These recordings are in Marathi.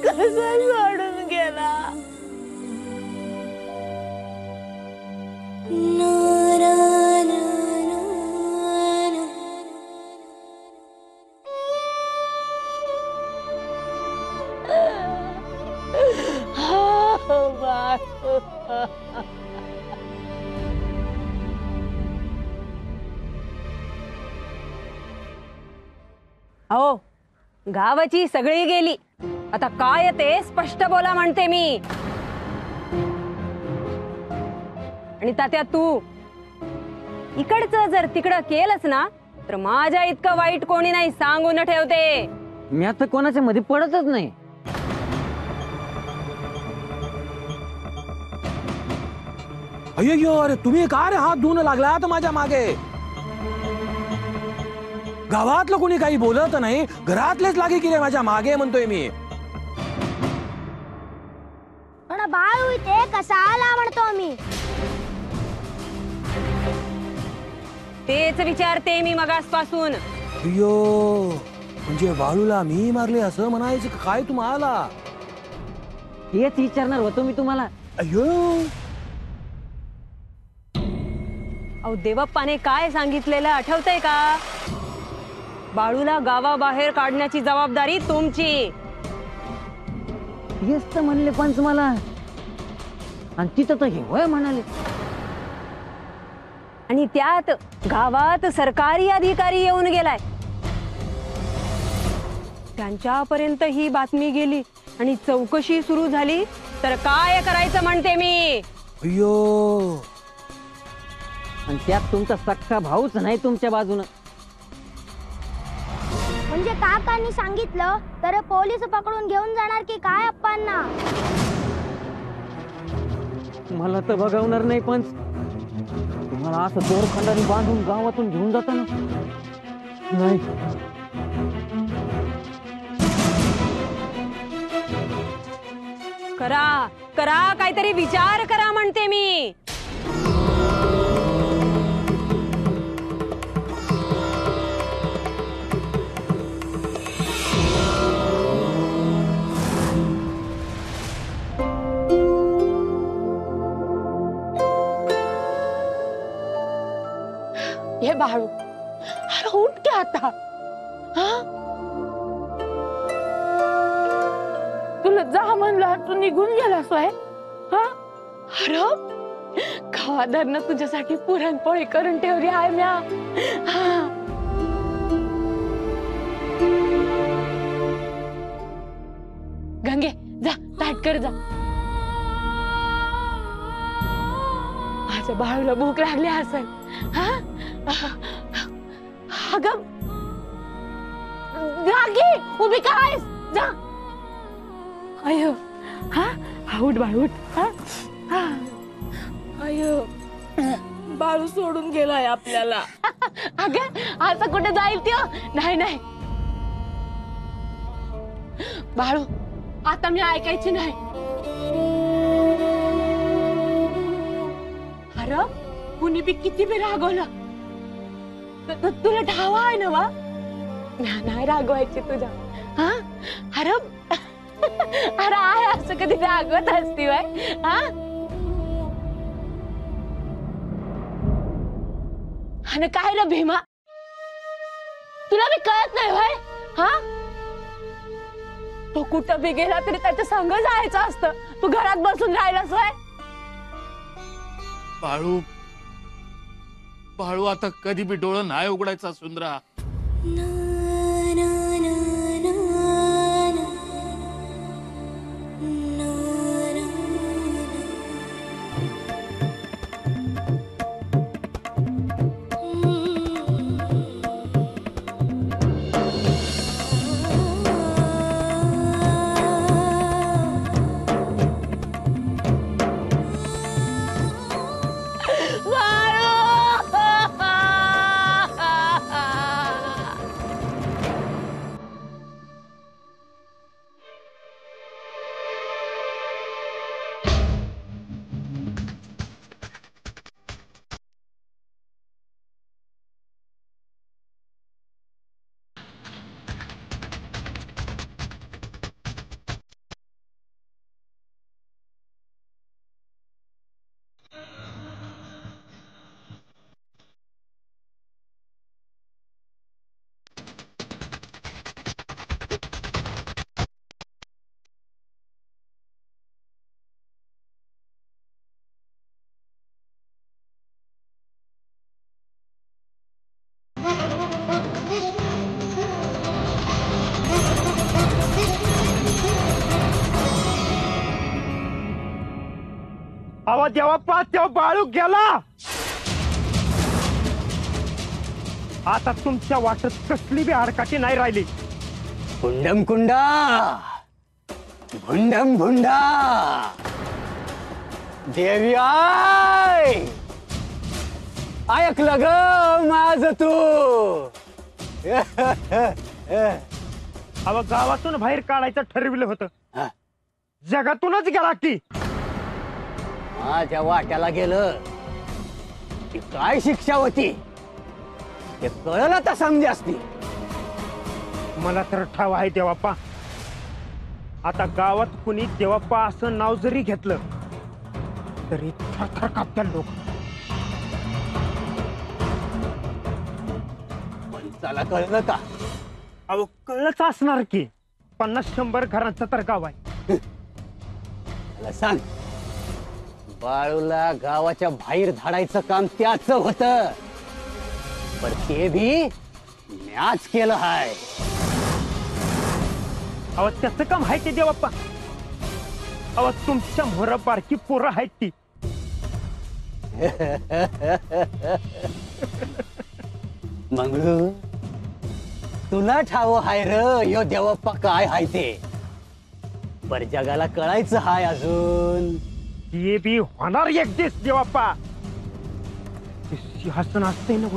कसा सोडून गेला. अहो, गावाची सगळी गेली, आता काय ते स्पष्ट बोला म्हणते मी. आणि तात्या तू इकडचं जर तिकडं केलंस ना तर माझ्या इतकं वाईट कोणी नाही, सांगून ठेवते. मी आता कोणाच्या मध्ये पडतच नाही. अय्यो, अरे तुम्ही का रे हात धुवून लागलात माझ्या मागे? गावातलं कोणी काही बोलत नाही, घरातलेच लागे की रे माझ्या मागे म्हणतोय मी. पण बाळू इथे कसा आला म्हणतो मी. तेच विचारते मी मगासपासून. अय्यो, म्हणजे बाळूला मी मारले असं म्हणायचं का काय तुम्हाला? हेच विचारणार होतो मी तुम्हाला. अय्यो, अहो देवप्पाने काय सांगितलेलं आठवतंय का? बाळूला गावाबाहेर काढण्याची जबाबदारी तुमची. हेच तर म्हणले पंच मला, आणि तिथं तर हे होय म्हणाले. आणि त्यात गावात सरकारी अधिकारी येऊन गेलाय, त्यांच्यापर्यंत ही बातमी गेली आणि चौकशी सुरू झाली तर काय करायचं म्हणते मी. अय्यो, आणि त्यात तुमचा सख्खा भाऊच नाही तुमच्या बाजूनं. म्हणजे काकांनी सांगितलं तर पोलीस पकडून घेऊन जाणार की काय अप्पांना? मला तर बघवणार नाही पंच. तुम्हाला असं दोरखंडाने बांधून गावातून घेऊन जाताना नाही. करा करा, काहीतरी विचार करा म्हणते मी. हे बाळू, अरे उठ की आता. तुला जा म्हणलं तू निघून गेलास होय. अरे गावादारनं तुझ्यासाठी पुरणपोळी करून ठेवली आहे म्या. गंगे जा, ताट कर जा. माझ्या बाळूला भूक लागली असेल. अगं रागी उभी काय जा. अयो हा, उठ बाळू उठ. अयो, बाळू सोडून गेलाय आपल्याला. अगं आता कुठे जाईल त्यो? नाही नाही बाळू, आता मी ऐकायची नाही. अरे कुणी बी किती बी रागवलं तुला ठावा आहे ना वा. नाही रागवायची तुझ्या. अरे अरे आहे असं कधी रागवत असती बाय. आणि काय रे भीमा, तुला बी कळत नाही भाई. तो कुठं बी गेला तरी त्याच्या संग जायचं असतं, तू घरात बसून राहिलास व्हय. बाळू बाळू आता कधी बी डोळं नाही उघडायचा सुंदरा. आवा देवाप्पा तेव्हा बाळू गेला. आता तुमच्या वाटत कसली बी आडकाठी नाही राहिली. कुंडम कुंडा भुंडम भुंडा देवी आय ऐकलं ग माझ तू. अव गावातून बाहेर काढायचं ठरविलं होतं. हा. जगातूनच गेला की. माझ्या वाट्याला गेलं की काय शिक्षा होती ते कळलं आता समजे असती. मला तर ठाव आहे देवाप्पा. आता गावात कुणी देवाप्पा असं नाव जरी घेतलं तरी थरथर कापतात लोक. चला कळलं का. अहो कळलंच असणार की. 50-100 घरांचं तर गाव आहे. मला सांग बाळूला गावाच्या बाहेर धाडायचं काम त्याच होत पण ते भी म्याच केलं हाय. अहो त्याचं काम आहे ते देवाप्पा. अहो तुमच्या मोर बारकी पोरं आहेत ती. मंगळू तुला ठाव हाय र यो देवाप्पा काय हाय ते. पर जगाला कळायचं हाय अजून. ते बी होणार एक दिवस देवाप्पा. ते सिंहासन असते ना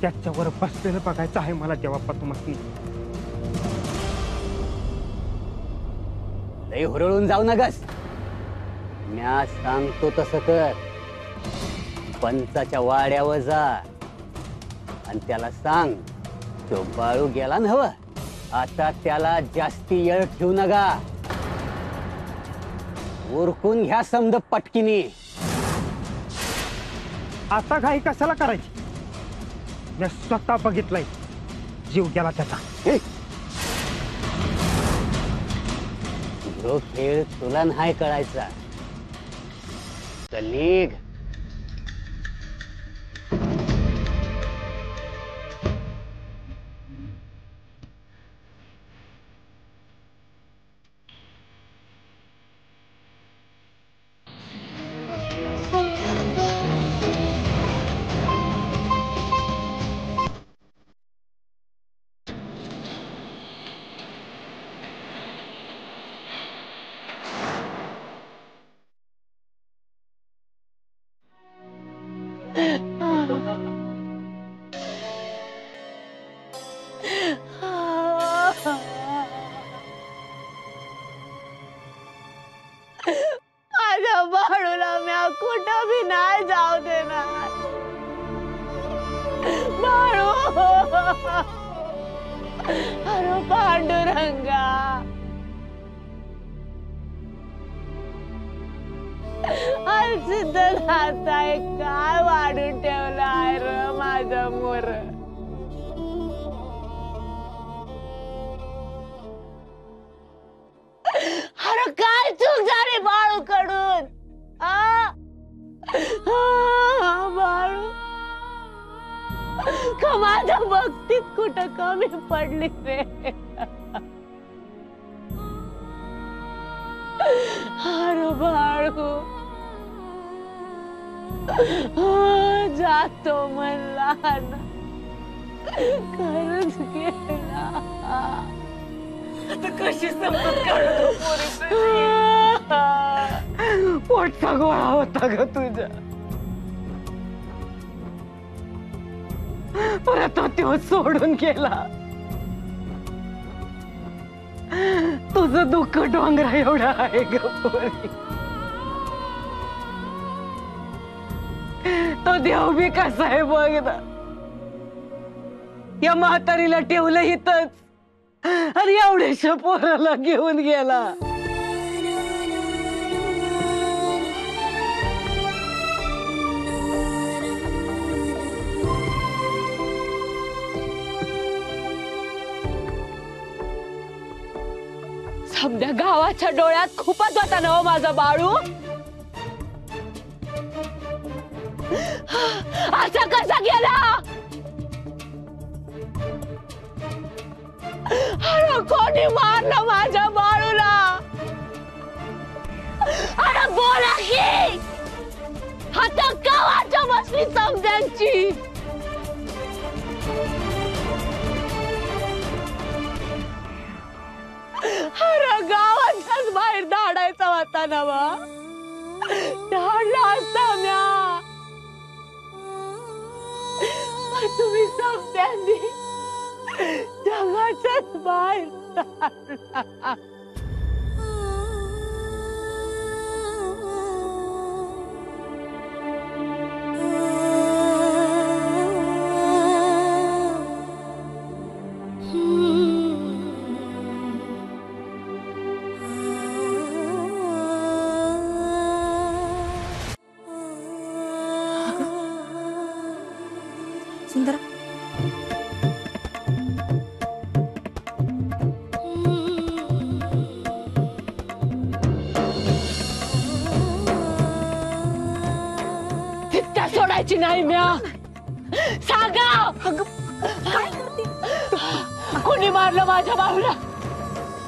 त्याच्यावर बसलेलं बघायचं आहे मला देवाप्पा. तुम्हाला लई हुरळून जाऊ नगस. म्या सांगतो तसं कर. पंचाच्या वाड्यावर जा आणि त्याला सांग तो बाळू गेला नव आता त्याला जास्ती येळ ठेवू नका. उरकून घ्या समद पटकिनी. आता घाई कशाला करायची. मी स्वतः बघितलंय जीव गेला त्याचा. जो खेळ तुला नाही कळायचा. चल निघ. माझ्या बाळूला म्या कुठं बी नाही जाऊ देणार. बाळू अरे पांडुरंगा सिद्धनाथाय काय वाढून ठेवलं आहे र माझं मोर. अरे काय चूक झाली बाळू कडून. बाळू का माझ्या भक्तीत कुठं कमी पडली रे. अरे बाळू जातो म्हणला ना खरंच गेला. कशी समजत काढतो पोटचा गोळा होता ग तुझ्या. परत तो सोडून गेला. तुझं दुःख डोंगरा एवढं आहे ग पोरी. तो देव बी कसा आहे बघ ना. या म्हातारीला ठेवलं इथंच आणि एवढ्याशा पोराला घेऊन गेला. समद्या गावाच्या डोळ्यात खूपच होता ना हो माझा बाळू. असा कसा गेला. अरे कोणी मारलं माझ्या बाळूला. अरे बोला की आता गावाच्या बसली समजांची. अरे गावाच्याच बाहेर धाडायचा होता ना बा. धाडला असता म्या. पण तुम्ही समजांनी जगाच्याच बाहेर धाडला. सुंदरा तितक्या सोडायची नाही म्या. सांगा कोणी मारलं माझ्या बाबूला?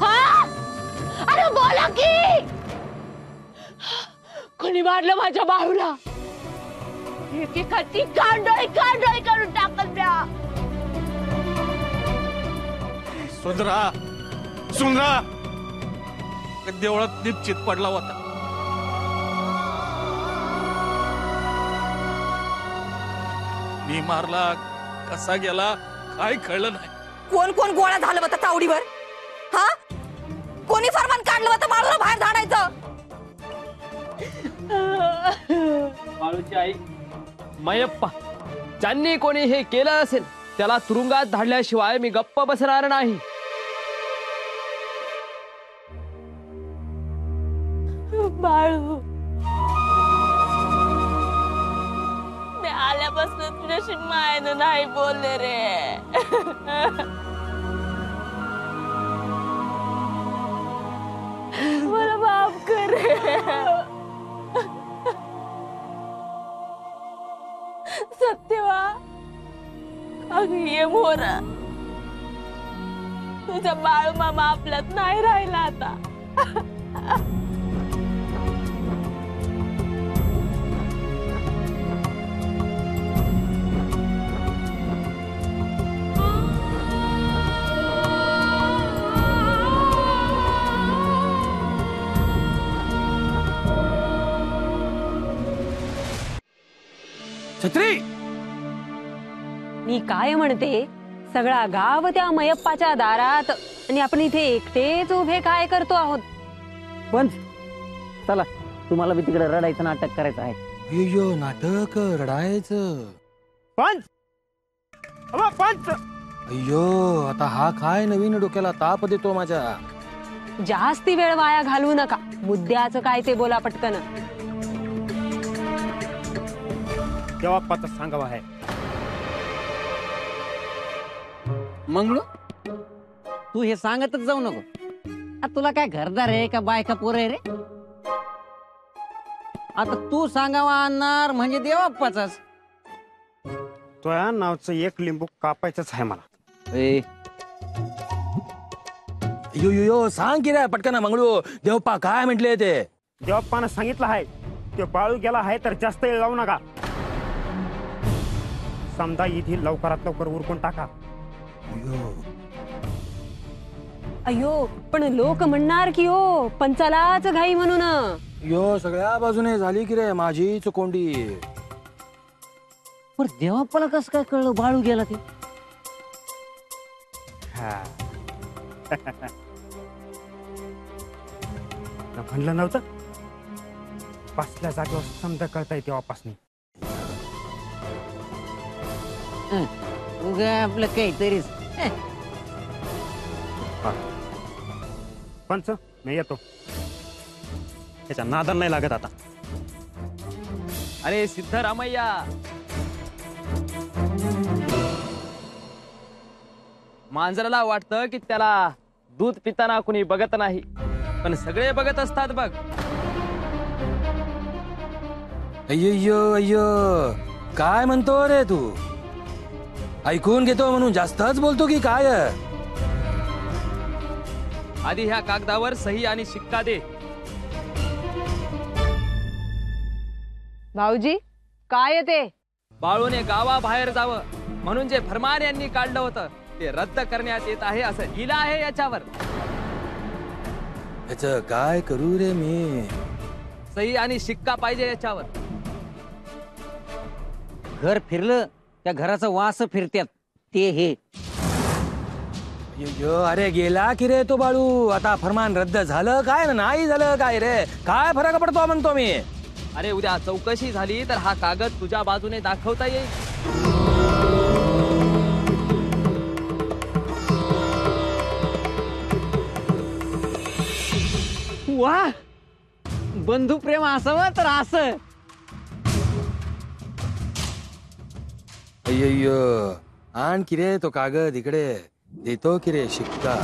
हा अरे बोला की कोणी मारलं माझ्या बाबूला? एकेकाची कांडोळी कांडोळी करून टाकल म्या. सुंदरा सुंदरा देवळात निश्चित पडला होता. मी मारला कसा गेला काय कळलं नाही. कोण कोण गोळ्या झालं होतं तावडीवर? हा कोणी फरमान काढलं होतं बाळूला बाहेर धाडायचं? बाळूची आई मयप्पा, ज्यांनी कोणी हे केलं असेल त्याला तुरुंगात धाडल्याशिवाय मी गप्प बसणार नाही. बाळू मी आल्यापासून तुझ्याशी मायनं नाही बोलले रे. मला माफ कर रे. सत्यवा अगं ये मोरा, तुझा बाळू मामा आपल्यात नाही राहिला आता. छत्री मी काय म्हणते, सगळा गाव त्या मयप्पाच्या दारात आणि आपण इथे एकटेच उभे काय करतो आहोत? पंच चला, तुम्हाला बी तिकडे रडायचं नाटक करायचं आहे. अय्यो नाटक रडायचं. पंच अबा पंच. अय्यो आता हा काय नवीन डोक्याला ताप देतो माझ्या. जास्ती वेळ वाया घालवू नका. मुद्द्याचं काय ते बोला पटकन. देवाप्पाचं सांगावं आहे. मंगळू तू हे सांगतच जाऊ नको. आता तुला काय घरदार आहे का बायका पोर आहे रे? आता तू सांगावा आणणार म्हणजे देवाप्पाचाच. तो या नावचं एक लिंबू कापायचंच आहे मला. यो यो यो सांग की रे पटकन मंगळू. देवप्पा काय म्हटले ते? देवाप्पानं सांगितलं आहे ते बाळू गेला आहे तर जास्त वेळ लावू नका. समजा इथे लवकरात लवकर उरकून टाका. अयो पण लोक म्हणणार की ओ पंचालाच घाई म्हणून. यो सगळ्या बाजूने झाली की रे माझी चुकोंडी. पण देवाप्पाला कसं काय कळलं बाळू गेला ते? म्हणलं नव्हतं बसल्या जागेवर समजा कळताय तेव्हापासून. आपलं काहीतरीच. पंच मी येतो. त्याच्या नादाला नाही लागत आता. अरे सिद्धरामय्या, मांजराला वाटतं की त्याला दूध पिताना कुणी बघत नाही, पण सगळे बघत असतात बघ. अय्यो अय्यो काय म्हणतो रे तू? ऐकून घेतो म्हणून जास्तच बोलतो की काय? आधी ह्या कागदावर सही आणि शिक्का दे. भाऊजी काय येते? बाळूने गावाबाहेर जावं म्हणून जे फरमान यांनी काढलं होतं ते रद्द करण्यात येत आहे असं लिहिलं आहे याच्यावर. याच काय करू रे मी? सही आणि शिक्का पाहिजे याच्यावर. घर फिरलं त्या घराचा वास फिरत्यात ते हे. अय्यो, अरे गेला की रे तो बाळू. आता फरमान रद्द झालं काय ना नाही झालं काय रे? काय फरक पडतो म्हणतो मी. अरे उद्या चौकशी झाली तर हा कागद तुझ्या बाजूने दाखवता येईल. वा बंधू प्रेम असावं तर असं. अय्यो आण की रे तो कागद इकडे. देतो की रे शिक्का.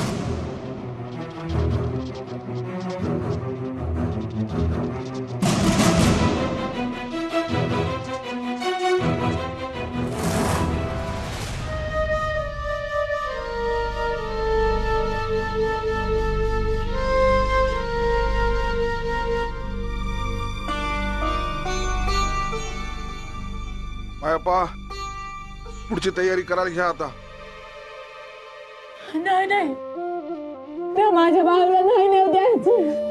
मायप्पा पुढची तयारी करायला घ्या आता. नाही नाही त्या माझ्या बाळाला नाही नेऊ द्यायचं.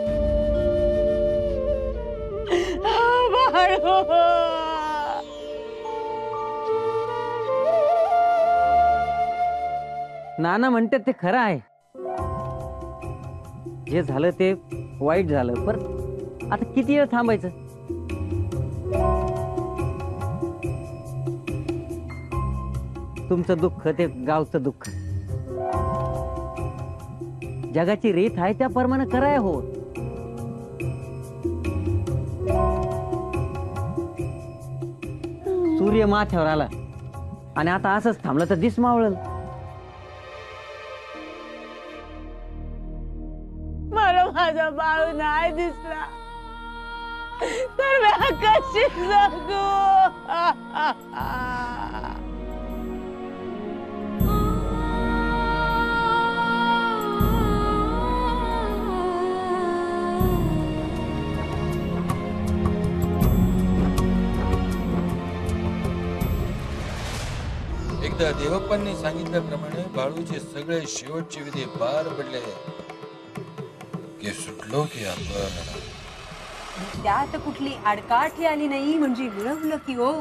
बाळू नाना म्हणतात ते खरं आहे. जे झालं ते वाईट झालं पर आता किती वेळ थांबायचं. तुमचं दुःख ते गावचं दुःख. जगाची रीत आहे त्या प्रमाणे कराय हो. सूर्य माथ्यावर आला आणि आता असंच थांबलं तर दिस मावळल. मला माझा बाळू नाही दिसला तर मी कशी जगू. एकदा देवप्पांनी सांगितल्याप्रमाणे बाळूचे सगळे शेवटचे विधी पार पडले की सुटलो की आपण. त्यात कुठली आडकाठी आली नाही म्हणजे मिळवलं की हो.